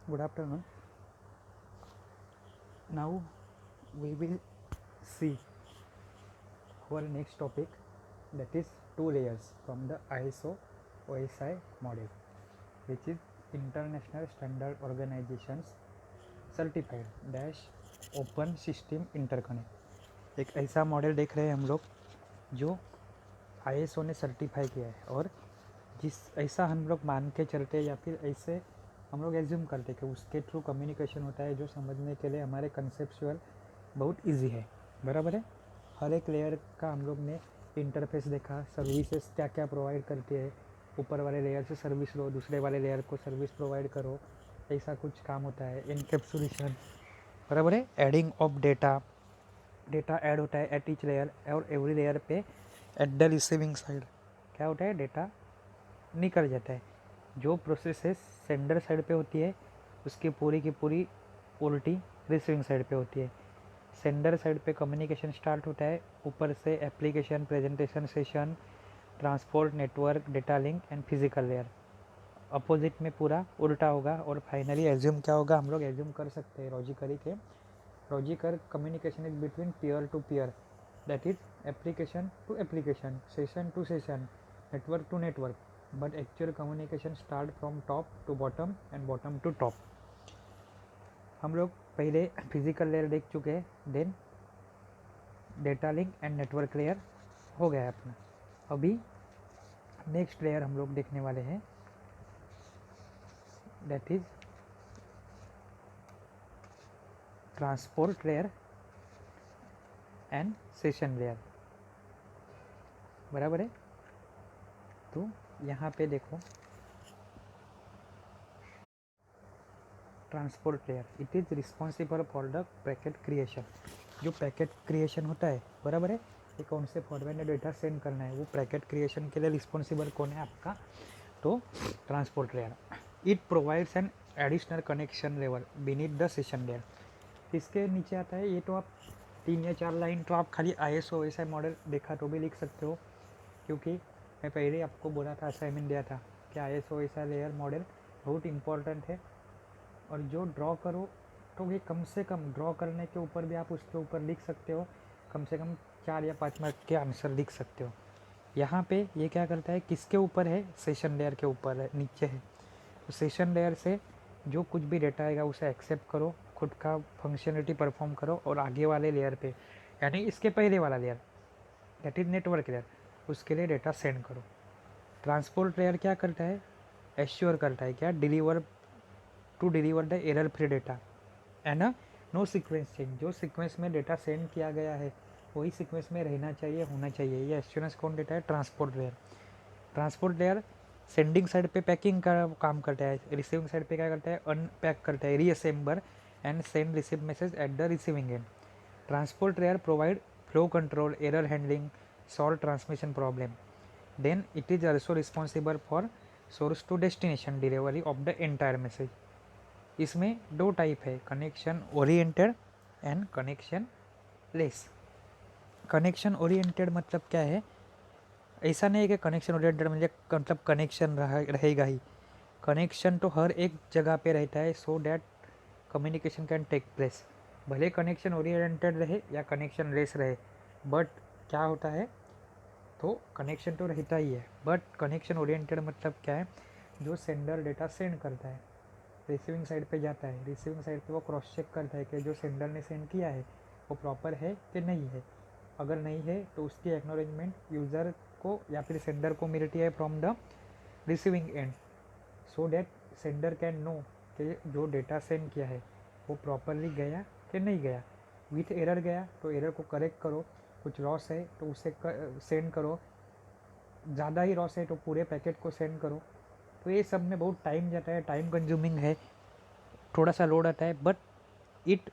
Good afternoon. Now we will see our next topic, that is two layers from the ISO OSI model, which is International Standard Organizations Certified Dash Open System Interconnect। एक ऐसा model देख रहे हैं हम लोग जो ISO ने certify किया है, और जिस ऐसा हम लोग मान के चलते हैं या फिर ऐसे हम लोग एज्यूम करते हैं कि उसके थ्रू कम्युनिकेशन होता है, जो समझने के लिए हमारे कंसेप्चुअल बहुत इजी है। बराबर है। हर एक लेयर का हम लोग ने इंटरफेस देखा, सर्विसेज क्या क्या प्रोवाइड करती है, ऊपर वाले लेयर से सर्विस लो, दूसरे वाले लेयर को सर्विस प्रोवाइड करो, ऐसा कुछ काम होता है। एनकैप्सुलेशन, बराबर है। Adding of data, data add होता है एट ईच लेयर, और एवरी लेयर पे एट द रिसीविंग साइड क्या होता है, डेटा निकल जाता है। जो प्रोसेसेस सेंडर साइड पे होती है उसकी पूरी की पूरी उल्टी रिसीविंग साइड पे होती है। सेंडर साइड पे कम्युनिकेशन स्टार्ट होता है, ऊपर से application, presentation, session, transport, network, data link and physical layer. Opposite में पूरा उल्टा होगा, और फाइनली एज्यूम क्या होगा, हम लोग एज्यूम कर सकते हैं लॉजिकली के logical communication is between peer to peer, that is application to application, session to session, network to network, but actual communication start from top to bottom and bottom to top। हम लोग पहले physical layer देख चुके हैं, then data link and network layer हो गया है अपना। अभी नेक्स्ट लेयर हम लोग देखने वाले हैं, that is transport layer and session layer. बराबर है। तो यहाँ पे देखो, transport layer it is responsible for the packet creation. जो पैकेट क्रिएशन होता है, बराबर है, ये कौन से फॉर्मेट में डेटा सेंड करना है, वो पैकेट क्रिएशन के लिए रिस्पॉन्सिबल कौन है आपका, तो transport layer. It provides an additional connection level beneath the session layer. इसके नीचे आता है, ये तो आप 3 या 4 लाइन तो आप खाली ISO OSI मॉडल देखा तो भी लिख सकते हो, क्योंकि मैं पहले आपको बोला था, असाइनमेंट दिया था कि ISO OSI लेयर मॉडल बहुत इंपॉर्टेंट है। और जो ड्रॉ करो तो ये कम से कम ड्रॉ करने के ऊपर भी आप उसके ऊपर लिख सकते हो, कम से कम 4 या 5 मार्क के आंसर लिख सकते हो। यहाँ पे ये क्या करता है, किसके ऊपर है, सेशन लेयर के ऊपर है, नीचे है। तो सेशन लेयर से जो कुछ भी डेटा आएगा उसे एक्सेप्ट करो, खुद का फंक्शनलिटी परफॉर्म करो, और आगे वाले लेयर पे, यानी इसके पहले वाला layer that is network layer, उसके लिए डेटा सेंड करो। ट्रांसपोर्ट लेयर क्या करता है, एश्योर करता है क्या, deliver the error free data and no sequence change. जो सीक्वेंस में डेटा सेंड किया गया है वही सीक्वेंस में रहना चाहिए, होना चाहिए। ये एश्योरेंस कौन देता है, transport layer. Transport layer sending side पे पैकिंग का काम करता है, रिसीविंग साइड पे क्या करता है, अनपैक करता है, reassemble and send receive message at the receiving end. Transport layer provide flow control, error handling, solve transmission problem. Then it is also responsible for source to destination delivery of the entire message. इसमें 2 type है, connection oriented and connectionless. Connection oriented मतलब क्या है, ऐसा नहीं है कि connection oriented मतलब कनेक्शन रहेगा ही। कनेक्शन तो हर एक जगह पे रहता है, so that communication can take place. भले कनेक्शन ओरिएंटेड रहे या कनेक्शन लेस रहे, बट क्या होता है, तो कनेक्शन तो रहता ही है। बट कनेक्शन ओरिएंटेड मतलब क्या है, जो सेंडर डेटा सेंड करता है, रिसीविंग साइड पे जाता है, रिसीविंग साइड पे वो क्रॉस चेक करता है कि जो सेंडर ने सेंड किया है वो प्रॉपर है कि नहीं है। अगर नहीं है तो उसकी एक्नॉलेजमेंट यूज़र को या फिर सेंडर को मिलती है from the receiving end, so that sender can know कि जो डेटा सेंड किया है वो प्रॉपरली गया कि नहीं गया। विथ एरर गया तो एरर को करेक्ट करो, कुछ लॉस है तो उसे सेंड करो, ज़्यादा ही लॉस है तो पूरे पैकेट को सेंड करो। तो ये सब में बहुत टाइम जाता है, टाइम कंज्यूमिंग है, थोड़ा सा लोड आता है, but it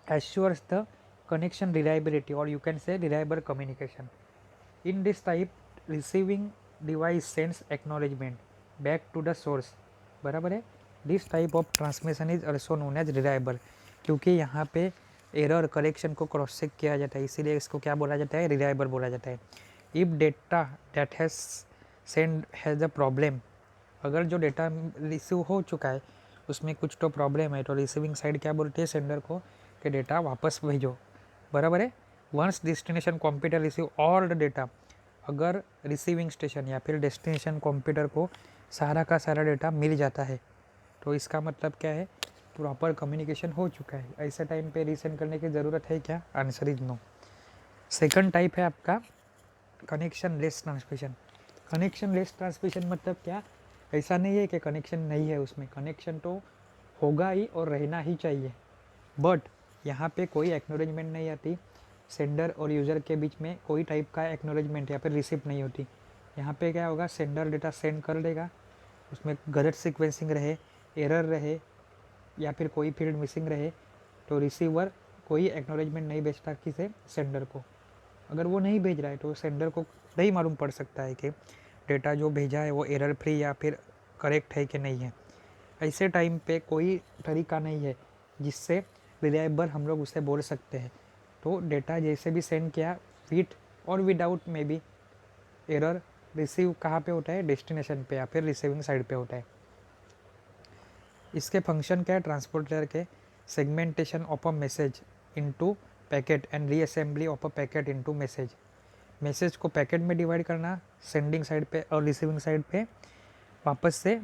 assures the connection reliability, और you can say reliable communication. In this type receiving device sends acknowledgement back to the source. बराबर है। This type of transmission is also known as reliable, क्योंकि यहाँ पे error correction को cross check किया जाता है, इसीलिए इसको क्या बोला जाता है, रिलायबल बोला जाता है। If data that has send has a problem, अगर जो डेटा रिसीव हो चुका है उसमें कुछ तो प्रॉब्लम है, तो रिसीविंग साइड क्या बोलती है सेंडर को कि डेटा वापस भेजो, बराबर है। Once destination computer receive all the data, अगर रिसीविंग स्टेशन या फिर डेस्टिनेशन कंप्यूटर को सारा का सारा डेटा मिल जाता है तो इसका मतलब क्या है, प्रॉपर कम्युनिकेशन हो चुका है। ऐसे टाइम पे रीसेंड करने की ज़रूरत है क्या? Answer is no. Second type है आपका connectionless transmission. Connectionless transmission मतलब क्या? ऐसा नहीं है कि कनेक्शन नहीं है, उसमें कनेक्शन तो होगा ही और रहना ही चाहिए, बट यहाँ पे कोई एक्नोलेजमेंट नहीं आती, सेंडर और यूज़र के बीच में कोई टाइप का एक्नोलेजमेंट या फिर रिसिप्ट नहीं होती। यहाँ पे क्या होगा, सेंडर डेटा सेंड कर देगा, उसमें गलत सीक्वेंसिंग रहे, एरर रहे या फिर कोई फील्ड मिसिंग रहे तो रिसीवर कोई एक्नोलेजमेंट नहीं भेजता किसे, सेंडर को। अगर वो नहीं भेज रहा है तो सेंडर को नहीं मालूम पड़ सकता है कि डेटा जो भेजा है वो एरर फ्री या फिर करेक्ट है कि नहीं है। ऐसे टाइम पे कोई तरीका नहीं है जिससे रिलायबल हम लोग उसे बोल सकते हैं। तो डेटा जैसे भी सेंड किया, विथ और विदाउट में भी एरर रिसीव कहाँ पे होता है, डेस्टिनेशन पे या फिर रिसीविंग साइड पे होता है। इसके फंक्शन क्या है, ट्रांसपोर्ट लेयर के segmentation of a message into packet and reassembly of a packet into message. Message को पैकेट में डिवाइड करना सेंडिंग साइड पे और रिसीविंग साइड पे वापस से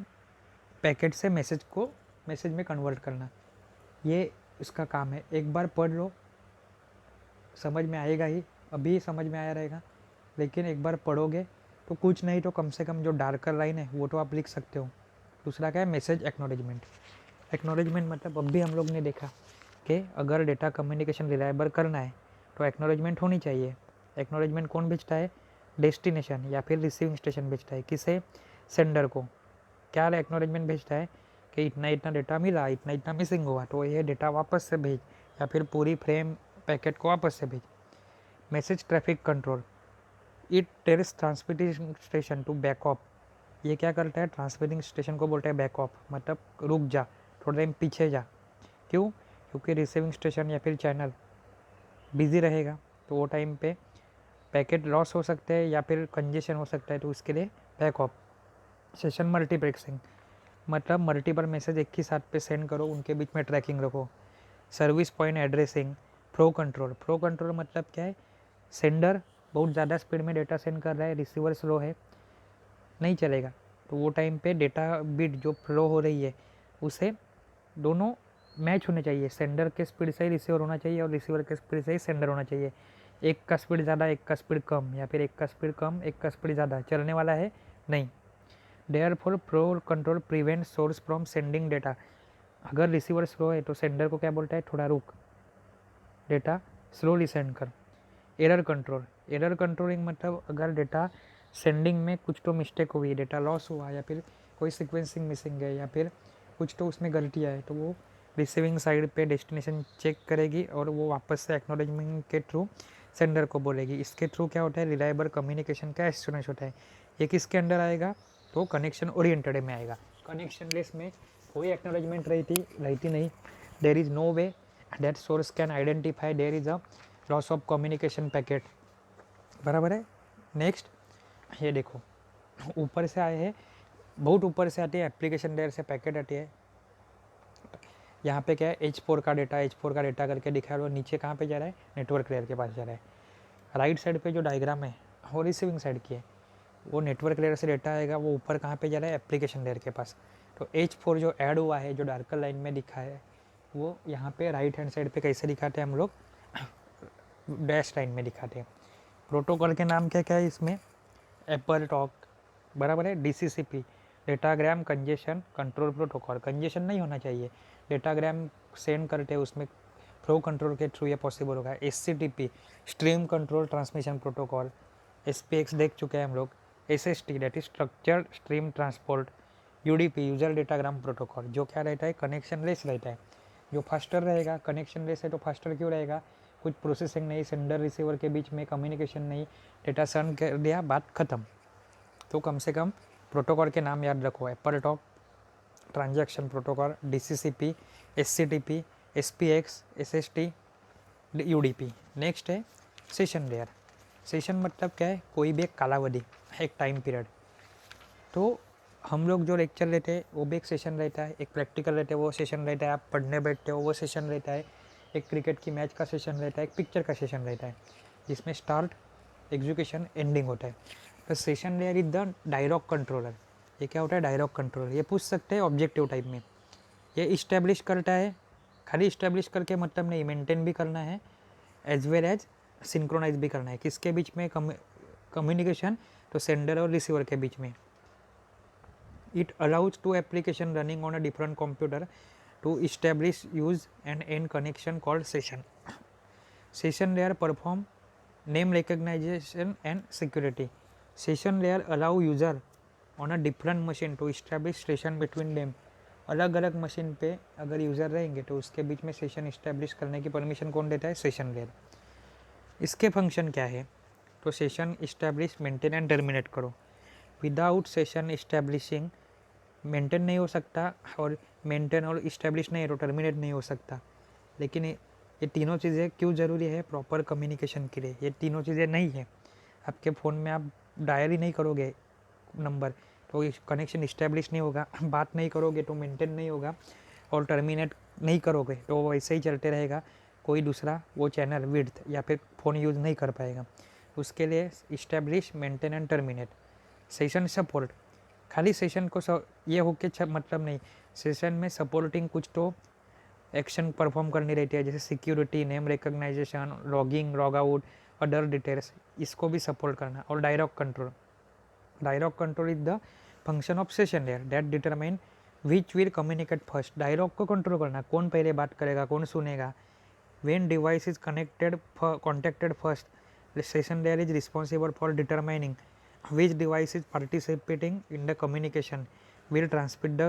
पैकेट से मैसेज में कन्वर्ट करना, ये इसका काम है। एक बार पढ़ लो, समझ में आएगा ही, अभी समझ में आया रहेगा, लेकिन एक बार पढ़ोगे तो कुछ नहीं तो कम से कम जो डार्कर लाइन है वो तो आप लिख सकते हो। दूसरा क्या है, मैसेज एक्नोलेजमेंट। एक्नोलेजमेंट मतलब अभी हम लोग ने देखा कि अगर डेटा कम्युनिकेशन रिलायबल करना है तो एक्नोलेजमेंट होनी चाहिए। एक्नोलेजमेंट कौन भेजता है, डेस्टिनेशन या फिर रिसीविंग स्टेशन भेजता है, किसे, सेंडर को। क्या एक्नोलेजमेंट भेजता है कि इतना इतना डेटा मिला, इतना इतना मिसिंग हुआ, तो ये डेटा वापस से भेज, या फिर पूरी फ्रेम पैकेट को वापस से भेज। Message traffic control, it tells transmitting station to back off. ये क्या करता है, ट्रांसमिटिंग स्टेशन को बोलता है बैक ऑफ, मतलब रुक जा, थोड़ा टाइम पीछे जा। क्यों? क्योंकि रिसीविंग स्टेशन या फिर चैनल बिजी रहेगा, तो वो टाइम पे पैकेट लॉस हो सकते हैं या फिर कंजेशन हो सकता है, तो उसके लिए बैक ऑफ। सेशन मल्टीप्लेक्सिंग मतलब मल्टीपल मैसेज एक ही साथ पे सेंड करो, उनके बीच में ट्रैकिंग रखो। Service point addressing, flow control. Flow control मतलब क्या है, सेंडर बहुत ज़्यादा स्पीड में डेटा सेंड कर रहा है, रिसीवर स्लो है, नहीं चलेगा, तो वो टाइम पे डेटा बिट जो फ्लो हो रही है उसे दोनों मैच होने चाहिए, सेंडर के स्पीड से ही रिसीवर होना चाहिए और रिसीवर के स्पीड से ही सेंडर होना चाहिए। एक का स्पीड ज़्यादा, एक का स्पीड कम, या फिर एक का स्पीड कम, एक का स्पीड ज़्यादा चलने वाला है नहीं। Therefore flow control prevent source from sending data. अगर रिसीवर स्लो है तो सेंडर को क्या बोलता है, थोड़ा रुक, डेटा स्लोली सेंड कर। एरर कंट्रोल, एरर कंट्रोलिंग मतलब अगर डेटा सेंडिंग में कुछ तो मिस्टेक हुई, डेटा लॉस हुआ या फिर कोई सीक्वेंसिंग मिसिंग है या फिर कुछ तो उसमें गलतियाँ है, तो वो रिसीविंग साइड पे डेस्टिनेशन चेक करेगी और वो वापस से एक्नोलेजमेंट के थ्रू सेंडर को बोलेगी। इसके थ्रू क्या होता है, रिलायबल कम्युनिकेशन का एश्योरेंस होता है। ये किसके अंडर आएगा, तो कनेक्शन ओरिएंटेड में आएगा। कनेक्शन लेस में कोई एक्नोलेजमेंट रहती नहीं। There is no way that source can identify there is a loss of communication packet, बराबर है। नेक्स्ट ये देखो, ऊपर से आए हैं, बहुत ऊपर से आती है, एप्लीकेशन लेयर से पैकेट आती है। यहाँ पे क्या है, H4 का डेटा करके दिखाया, और नीचे कहाँ पे जा रहा है, नेटवर्क लेयर के पास जा रहा है। राइट साइड पे जो डायग्राम है वो रिसीविंग साइड की है, वो नेटवर्क लेयर से डेटा आएगा, वो ऊपर कहाँ पे जा रहा है, एप्लीकेशन लेयर के पास। तो H4 जो ऐड हुआ है, जो डार्कर लाइन में दिखा है, वो यहाँ पे राइट हैंड साइड पे कैसे दिखाते हैं हम लोग, डैश लाइन में दिखाते हैं। प्रोटोकॉल के नाम क्या क्या है इसमें, एप्पल टॉक, बराबर है। DCCP, datagram congestion control protocol, congestion नहीं होना चाहिए, डेटाग्राम सेंड करते हैं उसमें फ्लो कंट्रोल के थ्रू ये पॉसिबल होगा। SCTP, stream control transmission protocol. SPX देख चुके हैं हम लोग। SST that is structured stream transport. UDP, user datagram protocol, जो क्या रहता है, कनेक्शन लेस रहता है, जो फास्टर रहेगा। कनेक्शन लेस है तो फास्टर क्यों रहेगा, कुछ प्रोसेसिंग नहीं, सेंडर रिसीवर के बीच में कम्युनिकेशन नहीं, डेटा सेंड कर दिया, बात खत्म। तो कम से कम प्रोटोकॉल के नाम याद रखो, Apple talk, transaction protocol, DCCP, SCTP, SPX, SST, UDP। Next है सेशन लेयर। सेशन मतलब क्या है, कोई भी एक कालावधि, एक टाइम पीरियड। तो हम लोग जो लेक्चर लेते हैं वो भी एक सेशन रहता है, एक प्रैक्टिकल रहता है वो सेशन रहता है, आप पढ़ने बैठते हो वो सेशन रहता है, एक क्रिकेट की मैच का सेशन रहता है, एक पिक्चर का सेशन रहता है, जिसमें स्टार्ट एग्जीक्यूशन एंडिंग होता है। तो session layer is the dialogue controller. ये क्या होता है? Dialogue controller. ये पूछ सकते हैं ऑब्जेक्टिव टाइप में। ये इस्टेब्लिश करता है, खाली इस्टेब्लिश करके मतलब नहीं, मेंटेन भी करना है एज वेल एज सिंक्रोनाइज भी करना है। किसके बीच में? कम्युनिकेशन, तो सेंडर और रिसीवर के बीच में। It allows to application running on a different computer to establish use and end connection called session. Session layer perform name recognition and security. Session layer allow user on a different machine to establish session between them. अलग अलग machine पे अगर user रहेंगे तो उसके बीच में session establish करने की परमिशन कौन देता है? Session layer. इसके फंक्शन क्या है? तो session establish, maintain and terminate करो। विदाउट सेशन इस्टेब्लिशिंग मेंटेन नहीं हो सकता, और मेंटेन और इस्टेब्लिश नहीं तो टर्मिनेट नहीं हो सकता। लेकिन ये तीनों चीज़ें क्यों ज़रूरी है? प्रॉपर कम्युनिकेशन के लिए। ये तीनों चीज़ें नहीं है आपके फ़ोन में, आप डायल ही नहीं करोगे नंबर तो कनेक्शन इस्टेब्लिश नहीं होगा, बात नहीं करोगे तो मेंटेन नहीं होगा, और टर्मिनेट नहीं करोगे तो वैसे ही चलते रहेगा, कोई दूसरा वो चैनल विड्थ या फिर फ़ोन यूज़ नहीं कर पाएगा। उसके लिए establish, maintain and terminate. Session support, खाली सेशन को ये हो के मतलब नहीं, सेशन में सपोर्टिंग कुछ तो एक्शन परफॉर्म करनी रहती है, जैसे security, name recognition, logging, log out, other details, इसको भी सपोर्ट करना। और dialogue control, dialogue control is the function of session layer that determine which will communicate first. Dialogue को कंट्रोल करना, कौन पहले बात करेगा, कौन सुनेगा। When device is contacted first, the session layer is responsible for determining which device is participating in the communication, will transmit the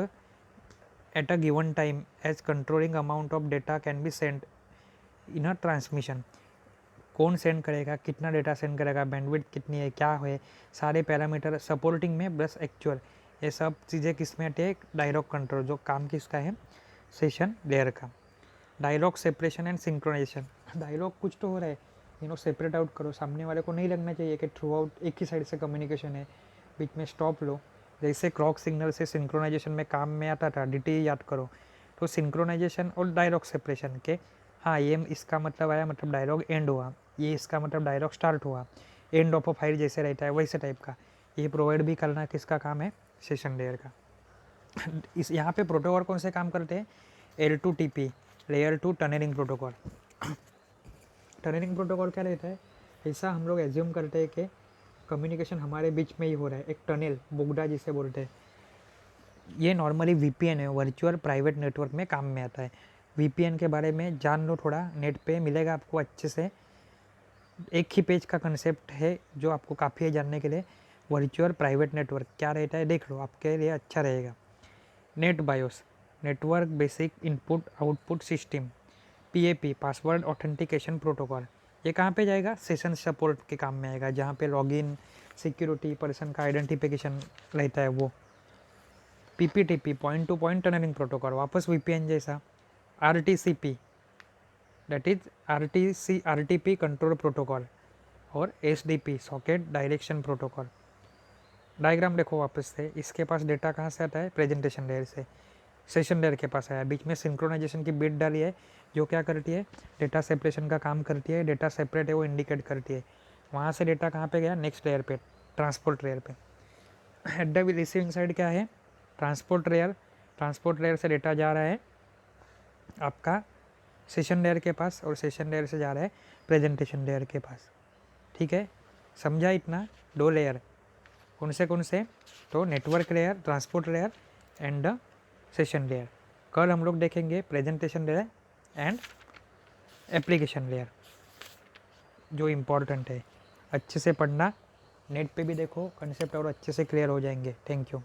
at a given time, as controlling amount of data can be sent in a transmission. कौन send करेगा, कितना data send करेगा, bandwidth कितनी है, क्या है, सारे parameter supporting में प्लस एक्चुअल, ये सब चीज़ें किस में आती है? डायलॉग कंट्रोल, जो काम किसका है? सेशन लेयर का। Dialogue separation and synchronisation, dialogue कुछ तो हो रहा है, सेपरेट आउट करो, सामने वाले को नहीं लगना चाहिए कि थ्रू आउट एक ही साइड से कम्युनिकेशन है, बीच में स्टॉप लो। जैसे क्लॉक सिग्नल से सिंक्रोनाइजेशन में काम में आता था, डीटी याद करो, तो सिंक्रोनाइजेशन और डायलॉग सेपरेशन के, हाँ ये इसका मतलब आया, मतलब डायलॉग एंड हुआ, ये इसका मतलब डायलॉग स्टार्ट हुआ, एंड ऑफ अ फाइल जैसे रहता है वैसे टाइप का, ये प्रोवाइड भी करना किसका काम है? सेशन लेयर का। इस यहाँ पे प्रोटोकॉल कौन से काम करते हैं? L2TP, layer 2 tunnelling protocol. Tunnelling protocol क्या रहता है? ऐसा हम लोग एज्यूम करते हैं कि कम्युनिकेशन हमारे बीच में ही हो रहा है, एक टनल, बोगदा जिसे बोलते हैं। ये नॉर्मली VPN है, वर्चुअल प्राइवेट नेटवर्क में काम में आता है। VPN के बारे में जान लो थोड़ा, नेट पे मिलेगा आपको अच्छे से, एक ही पेज का कंसेप्ट है जो आपको काफ़ी है जानने के लिए। वर्चुअल प्राइवेट नेटवर्क क्या रहता है देख लो, आपके लिए अच्छा रहेगा। Net BIOS, network basic input output system, PAP, password authentication protocol, ये कहाँ पे जाएगा? सेशन सपोर्ट के काम में आएगा, जहाँ पे लॉगिन, सिक्योरिटी, पर्सन का आइडेंटिफिकेशन रहता है वो। PPTP, point to point tunnelling protocol, वापस VPN जैसा। RTCP, that is RTP control protocol, और SDP, socket direction protocol. Diagram देखो वापस से, इसके पास डेटा कहाँ से आता है? प्रेजेंटेशन लेयर से, सेशन लेयर के पास आया, बीच में सिंक्रोनाइजेशन की बिट डाली है, जो क्या करती है? डेटा सेपरेशन का काम करती है, डेटा सेपरेट है वो इंडिकेट करती है। वहाँ से डेटा कहाँ पे गया? नेक्स्ट लेयर पे, ट्रांसपोर्ट लेयर पे। एट द रिसीविंग साइड क्या है? ट्रांसपोर्ट लेयर, ट्रांसपोर्ट लेयर से डेटा जा रहा है आपका सेशन लेयर के पास, और सेशन लेयर से जा रहा है प्रेजेंटेशन लेयर के पास। ठीक है, समझा इतना? 2 लेयर कौन से? तो network layer, transport layer and the session layer. कल हम लोग देखेंगे presentation layer and application layer, जो इम्पोर्टेंट है। अच्छे से पढ़ना, नेट पे भी देखो, कंसेप्ट और अच्छे से क्लियर हो जाएंगे। Thank you.